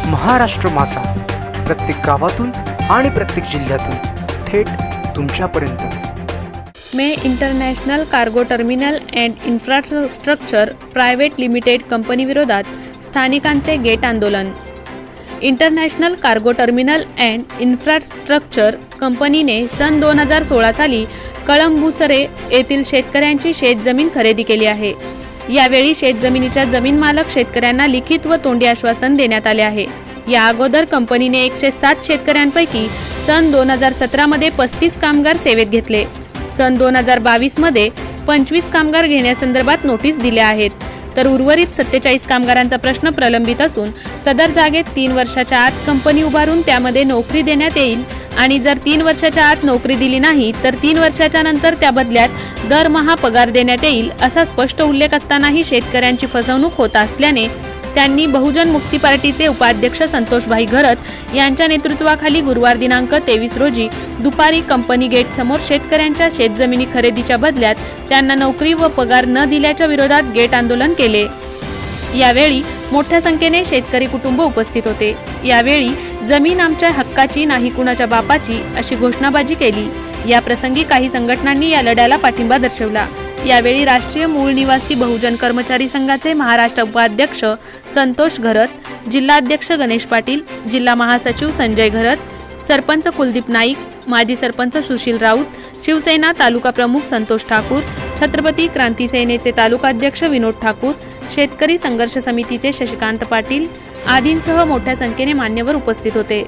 महाराष्ट्र मासा प्रत्येक गावातून आणि प्रत्येक जिल्ह्यातून थेट तुमच्यापर्यंत। मे international cargo terminal and infrastructure private limited कंपनीविरोधात स्थानिकांचे गेट आंदोलन। International cargo terminal and infrastructure कंपनीने सन 2016 साली कळंबुसरे येथील शेतकऱ्यांची शेतजमीन खरेदी केली आहे। यावेळी शेतजमिनीच्या जमीन मालक शेतकऱ्यांना लिखित व तोंडी आश्वासन देण्यात आले आहे। या अगोदर कंपनीने 107 शेतकऱ्यांपैकी सन 2017 मध्ये 35 कामगार सेवेत घेतले। सन 2022 मध्ये 25 कामगार घेण्यासंदर्भात नोटीस दिल्या आहेत, तर उर्वरित 47 कामगारांचा प्रश्न प्रलंबित असून सदर जागेत 3 वर्षाच्या आत कंपनी उभारून त्यामध्ये नोकरी देण्यात येईल आणि जर 3 वर्षाच्या आत नोकरी दिली नाही तर 3 वर्षाच्या नंतर त्या बदल्यात दरमहा पगार देण्यात येईल असा स्पष्ट उल्लेख असतानाही शेतकऱ्यांची फसवणूक होत असल्याने त्यांनी बहुजन मुक्ती पार्टीचे उपाध्यक्ष संतोषभाई घरत यांच्या नेतृत्वाखाली गुरुवार दिनांक 23 रोजी दुपारी कंपनी गेट समोर शेतकऱ्यांच्या शेतजमिनी खरेदीच्या बदल्यात त्यांना नोकरी व पगार न दिल्याच्या विरोधात गेट आंदोलन केले। यावेळी मोठ्या संख्येने शेतकरी कुटुंब उपस्थित होते। यावेळी जमीन आमच्या हक्काची नाही कुणाच्या बापाची अशी घोषणाबाजी केली। या प्रसंगी काही संघटनांनी या लढ्याला पाठिंबा दर्शवला। यावेळी राष्ट्रीय मूळ निवासी बहुजन कर्मचारी संघाचे महाराष्ट्र उपाध्यक्ष संतोष घरत, जिल्हाध्यक्ष गणेश पाटील, जिल्हा महासचिव संजय घरत, सरपंच कुलदीप नाईक, माजी सरपंच सुशील राऊत, शिवसेना तालुका प्रमुख संतोष ठाकूर, छत्रपती क्रांती सेनेचे तालुकाध्यक्ष विनोद ठाकूर, शेतकरी संघर्ष समितीचे शशिकांत पाटील आदींसह मोठ्या संख्येने मान्यवर उपस्थित होते।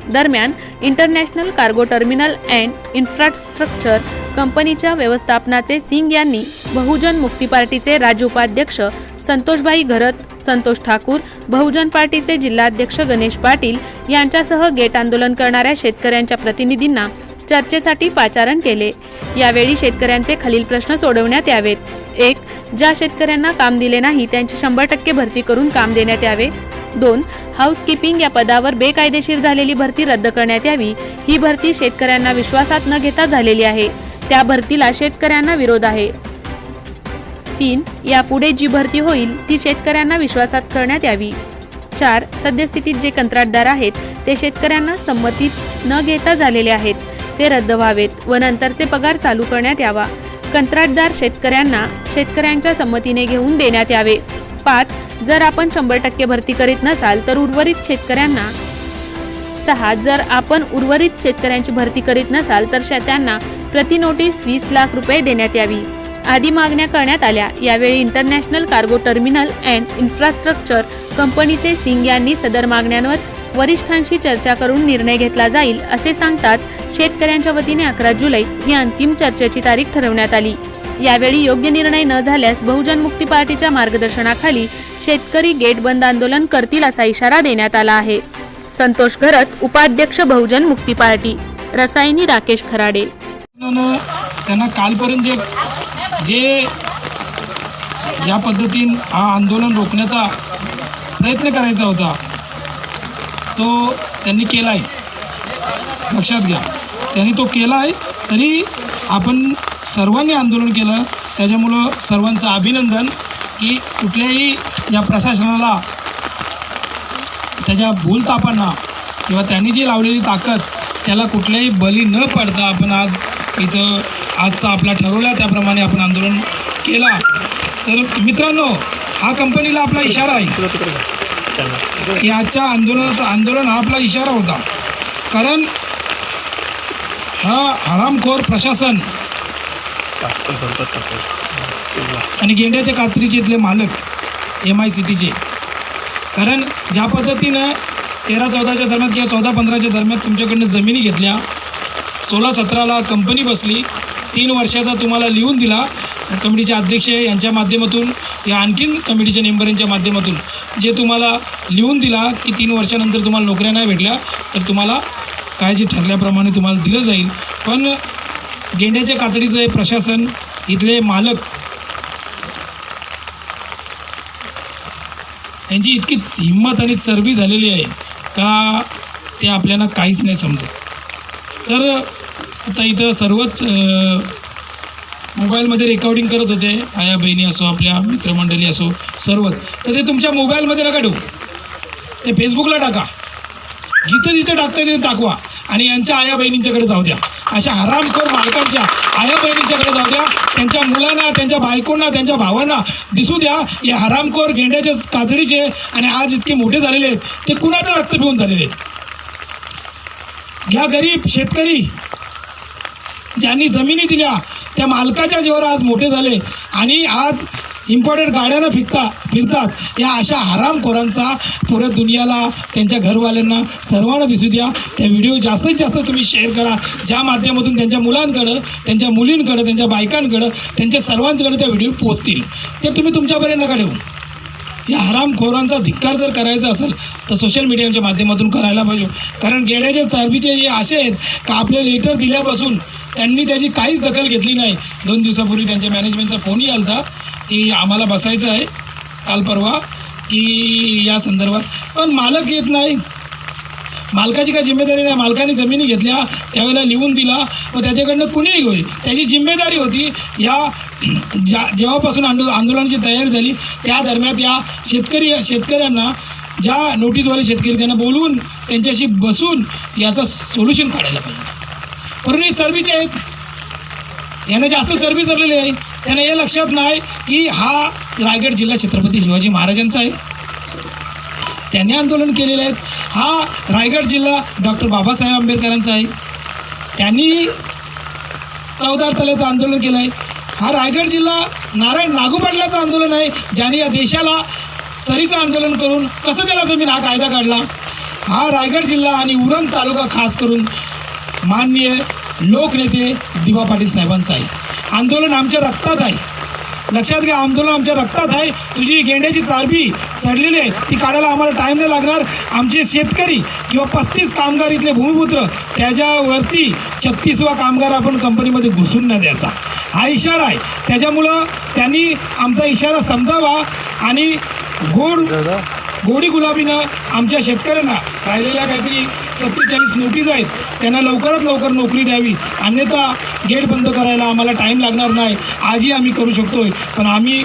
दरम्यान international cargo terminal and infrastructure कंपनीच्या व्यवस्थापनाचे सिंग यांनी बहुजन मुक्ती पार्टीचे राज्य उपाध्यक्ष संतोषभाई घरत, संतोष ठाकूर, बहुजन पार्टीचे जिल्हाध्यक्ष गणेश पाटील यांच्यासह गेट आंदोलन करणाऱ्या शेतकऱ्यांच्या प्रतिनिधींना चर्चेसाठी पाचारण केले। यावेळी शेतकऱ्यांचे खालील प्रश्न सोडवण्यात यावेत। 1. ज्या शेतकऱ्यांना काम दिले नाही त्यांची 100% भरती करून काम देण्यात यावे। 2. हाऊसकीपिंग या पदावर बेकायदेशीर झालेली भरती रद्द करण्यात यावी। ही भरती शेतकऱ्यांना विश्वासात न घेता झालेली आहे, त्या भरतीला शेतकऱ्यांना विरोध आहे। 3. यापुढे जी भरती होईल ती शेतकऱ्यांना विश्वासात करण्यात यावी। 4. सद्यस्थितीत जे कंत्राटदार आहेत ते शेतकऱ्यांना संमतीत न घेता झालेले आहेत, ते रद्द व्हावेत व नंतरचे पगार चालू करण्यात यावा। कंत्राटदार शेतकऱ्यांना शेतकऱ्यांच्या संमतीने घेऊन देण्यात यावे। 5. जर आपण 100% भरती करीत नसाल तर उर्वरित शेतकऱ्यांना 6. जर आपण उर्वरित शेतकऱ्यांची भरती करीत नसाल तर त्यांना प्रति नोटीस 20 लाख रुपये देण्यात यावी आदी मागण्या करण्यात आल्या। यावेळी international cargo terminal and infrastructure कंपनीचे सिंग यांनी सदर मागण्यांवर वरिष्ठांशी चर्चा करून निर्णय घेतला जाईल असे सांगताच शेतकऱ्यांच्या वतीने 11 जुलै ही अंतिम चर्चेची तारीख ठरवण्यात आली। यावेळी योग्य निर्णय न झाल्यास बहुजन मुक्ती पार्टीच्या मार्गदर्शनाखाली शेतकरी गेट बंद आंदोलन करतील असा इशारा देण्यात आला आहे। संतोष घरत, उपाध्यक्ष बहुजन मुक्ती पार्टी, रसायनी राकेश खराडे। त्यांना कालपर्यंत ज्या पद्धतीने हा आंदोलन रोखण्याचा प्रयत्न करायचा होता तो त्यांनी केला आहे, लक्षात घ्या, त्यांनी तो केला आहे। तरी आपण सर्वांनी आंदोलन केलं, त्याच्यामुळं सर्वांचं अभिनंदन की कुठल्याही या प्रशासनाला त्याच्या भूलतापांना किंवा त्यांनी जी लावलेली ताकद त्याला कुठल्याही बली न पडता आपण आज इथं आजचा आपला ठरवला त्याप्रमाणे आपण आंदोलन केला। तर मित्रांनो, हा कंपनीला आपला इशारा आहे की आजच्या आंदोलन हा आपला इशारा होता, कारण हा हरामखोर प्रशासन आणि गेंड्याच्या कात्रीचे इथले मालक MICTचे, कारण ज्या पद्धतीनं 13-14च्या दरम्यान किंवा 14-15च्या दरम्यान तुमच्याकडनं जमिनी घेतल्या, 16-17ला कंपनी बसली, 3 वर्षाचा तुम्हाला लिहून दिला कमिटीचे अध्यक्ष यांच्या माध्यमातून या आणखीन कमिटीच्या मेंबरांच्या माध्यमातून जे तुम्हाला लिहून दिला की 3 वर्षानंतर तुम्हाला नोकऱ्या नाही भेटल्या तर तुम्हाला काय जे ठरल्याप्रमाणे तुम्हाला दिलं जाईल। पण गेंड्याच्या कातडीचं प्रशासन, इथले मालक यांची इतकी हिंमत आणि चरबी झालेली आहे का ते आपल्याला काहीच नाही समजत। तर आता इथं सर्वच मोबाईलमध्ये रेकॉर्डिंग करत होते, आया बहिणी असो, आपल्या मित्रमंडळी असो, सर्वच। तर ते तुमच्या मोबाईलमध्ये नका ठेवू, ते फेसबुकला टाका, जिथं जिथं टाकता तिथे टाकवा आणि यांच्या आया बहिणींच्याकडे जाऊ द्या. अशा हरामखोर मालकांच्या आया बहिणींच्याकडे जाऊ द्या, त्यांच्या मुलांना, त्यांच्या बायकोंना, त्यांच्या भावांना दिसू द्या हे हरामखोर गेंड्याचे कातडीचे आणि आज इतके मोठे झालेले आहेत ते कुणाचं रक्त पिऊन झालेले आहेत. ह्या गरीब शेतकरी ज्यांनी जमिनी दिल्या त्या मालकाच्या जीवावर आज मोठे झाले आणि आज इम्पोर्टेड गाड्यांना फिरतात. या अशा हरामखोरांचा पुऱ्या दुनियाला, त्यांच्या घरवाल्यांना, सर्वांना दिसू द्या. त्या व्हिडिओ जास्तीत जास्त तुम्ही शेअर करा, ज्या माध्यमातून त्यांच्या मुलांकडं, त्यांच्या मुलींकडं, त्यांच्या बायकांकडं, त्यांच्या सर्वांकडे त्या व्हिडिओ पोचतील. ते तुम्ही तुमच्यापर्यंत नका ठेवू. या हरामखोरांचा धिक्कार जर करायचा असेल तर सोशल मीडियाच्या माध्यमातून करायला पाहिजे. कारण गेड्याचे चरबीचे हे असे आहेत का आपले लेटर दिल्यापासून त्यांनी त्याची काहीच दखल घेतली नाही. 2 दिवसापूर्वी त्यांच्या मॅनेजमेंटचा फोनही आला होता की आम्हाला बसायचं आहे काल परवा की या संदर्भात, पण मालक येत नाही. मालकाची काय जिम्मेदारी नाही. मालकाने जमिनी घेतल्या त्यावेळेला लिहून दिला व त्याच्याकडनं कुणीही होईल त्याची जिम्मेदारी होती. जेव्हापासून आंदोलनाची तयारी झाली त्या दरम्यान या शेतकऱ्यांना, ज्या नोटीसवाले शेतकरी त्यांना बोलवून त्यांच्याशी बसून याचं सोल्युशन काढायला पाहिजे. परंतु हे चरबीचे आहेत, यांना जास्त चरबी चरलेली आहे. त्यांना हे लक्षात नाही की हा रायगड जिल्हा छत्रपती शिवाजी महाराजांचा आहे, त्यांनी आंदोलन केलेलं आहे. हा रायगड जिल्हा डॉक्टर बाबासाहेब आंबेडकरांचा आहे, त्यांनी 14 तल्याचं आंदोलन केलं आहे. हा रायगड जिल्हा नारायण नागू पाटलाचं आंदोलन आहे, ज्यांनी या देशाला चरीचं आंदोलन करून कसं त्याला जमीन हा कायदा काढला. हा रायगड जिल्हा आणि उरण तालुका खास करून माननीय लोकनेते दिवा पाटील साहेबांचं आहे. आंदोलन आमच्या रक्तात आहे, लक्षात घ्या. आंदोलन आमच्या रक्तात आहे. तुझी गेंड्याची चरबी चढलेली आहे ती काढायला आम्हाला टाईम नाही लागणार. आमचे शेतकरी किंवा 35 कामगार इथले भूमिपुत्र त्याच्यावरती 36वा कामगार आपण कंपनीमध्ये घुसून न द्यायचा हा इशारा आहे. त्याच्यामुळं त्यांनी आमचा इशारा समजावा आणि गोडी गुलाबीनं आमच्या शेतकऱ्यांना राहिलेल्या काहीतरी 47 नोटीस आहेत त्यांना लवकरात लवकर नोकरी द्यावी. अन्यथा गेट बंद करायला आम्हाला टाईम लागणार नाही. आजही आम्ही करू शकतो आहे, पण आम्ही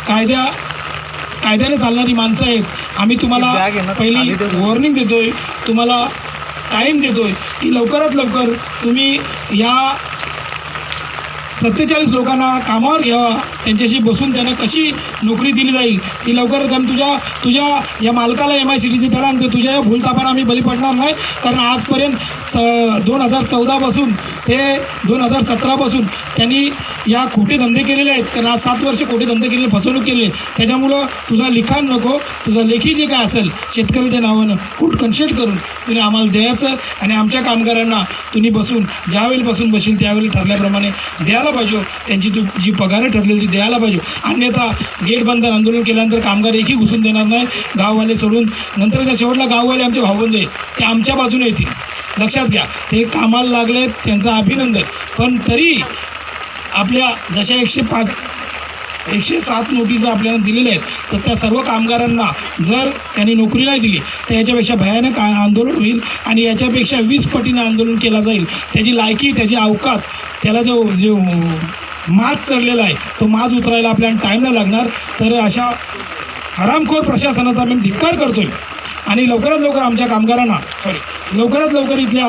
कायद्याने चालणारी माणसं आहेत. आम्ही तुम्हाला पहिली वॉर्निंग देतो आहे, तुम्हाला टाईम देतो आहे की लवकरात लवकर तुम्ही या 47 लोकांना कामावर घ्यावा. त्यांच्याशी बसून त्यांना कशी नोकरी दिली जाईल ती लवकरच. कारण तुझ्या या मालकाला MICTचे त्याला अंक तुझ्या या भूलतापानं आम्ही बली पडणार नाही. कारण आजपर्यंत 2014पासून ते 2017पासून त्यांनी या खोटे धंदे केलेले आहेत. कारण आज 7 वर्ष खोटे धंदे केलेले, फसवणूक केलेली. त्याच्यामुळं तुझा लिखाण नको, तुझा लेखी जे काय असेल शेतकऱ्याच्या नावानं कोर्ट कन्सल्ट करून तुम्ही आम्हाला द्यायचं आणि आमच्या कामगारांना तुम्ही बसून ज्यावेळेपासून बसील त्यावेळी ठरल्याप्रमाणे द्यायला पाहिजे. त्यांची जी पगार ठरलेली ती द्यायला पाहिजे. अन्यथा गेट बंद आंदोलन केल्यानंतर कामगार एकही घुसून देणार नाही. गाववाले सोडून नंतरच्या शेवटला गाववाले आमचे भाऊबंद आहेत ते आमच्या बाजूने येतील. लक्षात घ्या, ते कामाला लागलेत त्यांचं अभिनंदन. पण तरी आपल्या जशा 107 नोटीस आपल्याला दिलेल्या आहेत तर त्या सर्व कामगारांना जर त्यांनी नोकरी नाही दिली तर याच्यापेक्षा भयानक आंदोलन होईल आणि याच्यापेक्षा 20 पटीनं आंदोलन केलं जाईल. त्याची लायकी, त्याची अवकात, त्याला जो माज चढलेला आहे तो माज उतरायला आपल्याला टाईम नाही लागणार. तर अशा हरामखोर प्रशासनाचा आम्ही धिक्कार करतो आहे आणि लवकरात लवकर आमच्या कामगारांना लवकरात लवकर इथल्या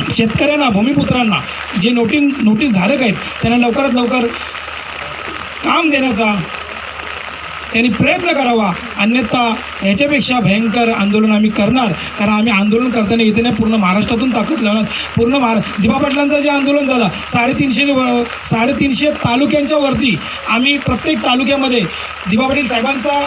शेतकऱ्यांना, भूमिपुत्रांना जे नोटीस धारक आहेत त्यांना लवकरात लवकर काम देण्याचा त्यांनी प्रयत्न करावा. अन्यथा याच्यापेक्षा भयंकर आंदोलन आम्ही करणार. कारण आम्ही आंदोलन करताना इथे नाही, पूर्ण महाराष्ट्रातून ताकद लावणार. पूर्ण दिवा पाटलांचं जे आंदोलन झालं 350 तालुक्यांच्या वरती आम्ही प्रत्येक तालुक्यामध्ये दिवा पाटील साहेबांचा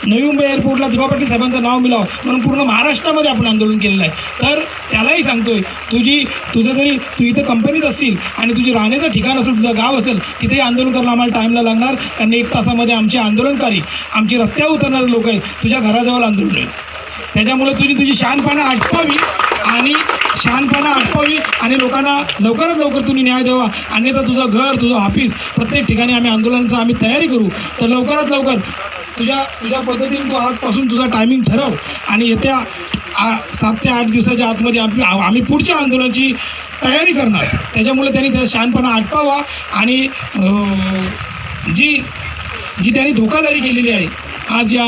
नवी मुंबई एअरपोर्टला दिवा पाटील साहेबांचं नाव मिळावं म्हणून पूर्ण महाराष्ट्रामध्ये आपण आंदोलन केलेलं आहे. तर त्यालाही सांगतोय तुझं जरी तू इथं कंपनीत असतील आणि तुझे राहण्याचं ठिकाण असेल, तुझं गाव असेल, तिथेही आंदोलन करायला आम्हाला टाईमला लागणार. कारण 1 तासामध्ये आमचे आंदोलनकारी, आमची रस्त्यावर उतरणारे लोक आहेत तुझ्या घराजवळ आंदोलन होईल. त्याच्यामुळे तुझी शहाणपणा आटपावी आणि लोकांना लवकरात लवकर तुम्ही न्याय द्यावा. अन्यथा तुझं घर, तुझं ऑफिस, प्रत्येक ठिकाणी आम्ही आंदोलनाचं आम्ही तयारी करू. तर लवकरात लवकर तुझ्या पद्धतीने तू आजपासून तुझा टायमिंग ठरव आणि येत्या 7 ते 8 दिवसाच्या आतमध्ये आम्ही पुढच्या आंदोलनाची तयारी करणार. त्याच्यामुळे त्यांनी त्याचा शहाणपणा आटपावा आणि जी त्यांनी धोकादारी केलेली आहे आज या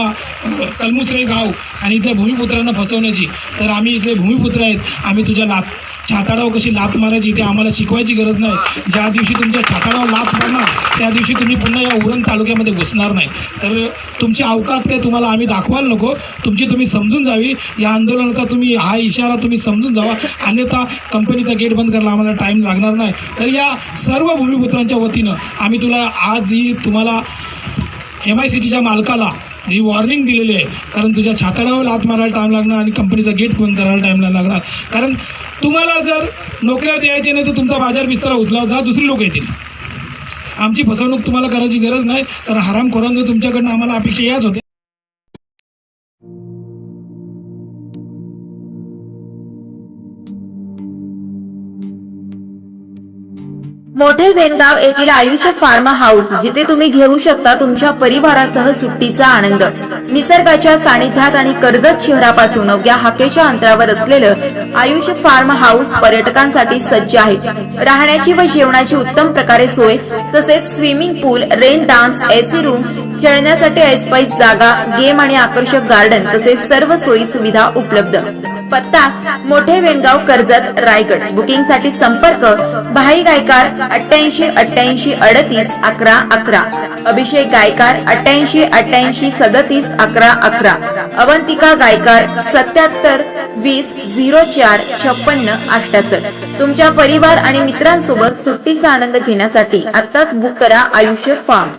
कलमुसरे गाव आणि इथल्या भूमिपुत्रांना फसवण्याची, तर आम्ही इथले भूमिपुत्र आहेत. आम्ही तुझ्या छाताडावर कशी लात मारायची ते आम्हाला शिकवायची गरज नाही. ज्या दिवशी तुमच्या छाताडावर लात मारणार त्या दिवशी तुम्ही पुन्हा या उरण तालुक्यामध्ये घुसणार नाही. तर तुमची अवकात काय तुम्हाला आम्ही दाखवायला नको, तुमची तुम्ही समजून जावी. या आंदोलनाचा तुम्ही हा इशारा तुम्ही समजून जावा, अन्यथा कंपनीचा गेट बंद करायला आम्हाला टाईम लागणार नाही. तर या सर्व भूमिपुत्रांच्या वतीनं आम्ही तुला आज ही तुम्हाला MICTच्या मालकाला ही वॉर्निंग दिलेली आहे. कारण तुझ्या छाताडावर लात मारायला टाईम लागणार आणि कंपनीचा गेट बंद करायला टाईम लागणार. कारण तुम्हाला जर नोकऱ्या द्यायच्या नाही तर तुमचा बाजार बिस्तारा उचला, जा दुसरी लोक येतील. आमची फसवणूक तुम्हाला करायची गरज नाही. कारण हरामखोरांचं तुमच्याकडनं आम्हाला अपेक्षा याच होत्या. मोठे वेणगाव येथील आयुष्य फार्म हाऊस, जिथे तुम्ही घेऊ शकता तुमच्या परिवारासह सुट्टीचा आनंद. निसर्गाच्या सानिध्यात आणि कर्जत शहरापासून अवघ्या हाकेच्या अंतरावर असलेलं आयुष्य फार्म हाऊस पर्यटकांसाठी सज्ज आहे. राहण्याची व जेवणाची उत्तम प्रकारे सोय, तसेच स्विमिंग पूल, रेन डान्स, AC रूम, खेळण्यासाठी ऐसपैस जागा, गेम आणि आकर्षक गार्डन तसेच सर्व सोयी सुविधा उपलब्ध. पत्ता मोठे वेणगाव, कर्जत, रायगड. बुकिंगसाठी संपर्क भाई गायकार 88 88 38 11 11, अभिषेक गायकार 88 88 37 11 11, अवंतिका गायकार 77 20 04 56 78. तुमच्या परिवार आणि मित्रांसोबत सुट्टीचा आनंद घेण्यासाठी आत्ताच बुक करा आयुष्य फार्म.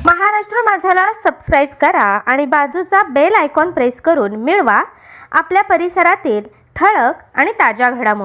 महाराष्ट्र माझाला सबस्क्राईब करा आणि बाजूचा बेल आयकॉन प्रेस करून मिळवा आपल्या परिसरातील ठळक आणि ताज्या घडामोडी.